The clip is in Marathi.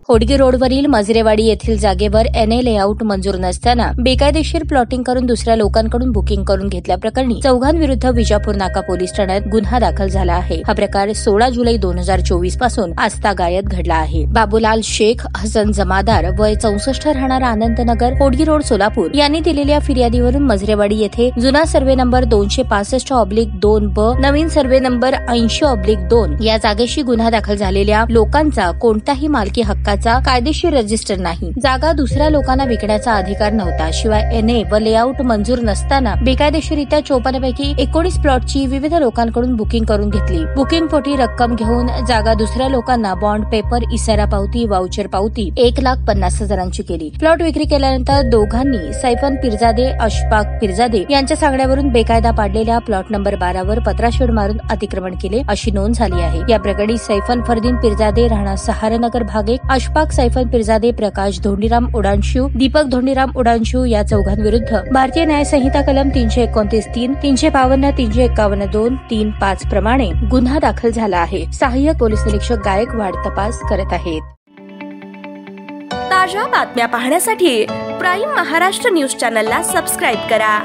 होडगी रोडवरील मजरेवाडी येथील जागेवर एनए लेआउट मंजूर नसताना बेकायदेशीर प्लॉटिंग करून दुसऱ्या लोकांकडून बुकिंग करून घेतल्याप्रकरणी चौघांविरुद्ध विजापूर नाका पोलीस ठाण्यात गुन्हा दाखल झाला आहे। हा प्रकार 16 जुलै 2024 पासून आस्तागायत घडला आहे। बाबूलाल शेख हसन जमादार वय 64 राहणार आनंदनगर होडगी रोड सोलापूर यांनी दिलेल्या फिर्यादीवरून मजरेवाडी येथे जुना सर्वे नंबर 265/2 नवीन सर्वे नंबर 80/2 या जागेशी गुन्हा दाखल झालेल्या लोकांचा कोणताही मालकी हक्काचा कायदेशीर रजिस्टर नाही। जागा दुसऱ्या लोकांना विकण्याचा अधिकार नव्हता। शिवाय एनए व लेआउट मंजूर नसताना बेकायदेशीरित्या 54 पैकी 19 प्लॉटची विविध लोकांकडून बुकिंग करून घेतली। बुकिंग पोटी रक्कम घेऊन जागा दुसऱ्या लोकांना बॉन्ड पेपर, इसारा पावती, वाउचर पावती 1,50,000ची केली। प्लॉट विक्री केल्यानंतर दोघांनी सैफन पिरजादे, अशफाक पिरजादे यांच्या सांगण्यावरून बेकायदा पाडलेल्या प्लॉट नंबर 12 वर पत्राशेड मारून अतिक्रमण केले अशी नोंद झाली आहे। या प्रकरणी सैफन फरदीन पिरजादे राहणार सहारानगर भाग 1, अशफाक सैफन पिरजादे, प्रकाश धोंडीराम उडांशू, दीपक धोंडीराम उडांशू या चौघांविरुद्ध भारतीय न्याय संहिता कलम 329(3), 352, 351(2), 3(5) प्रमाणे गुन्हा दाखल झाला आहे। सहाय्यक पोलीस निरीक्षक गायकवाड तपास करत आहेत। ताज्या बातम्या पाहण्यासाठी प्राईम महाराष्ट्र न्यूज चॅनलला सबस्क्राईब करा।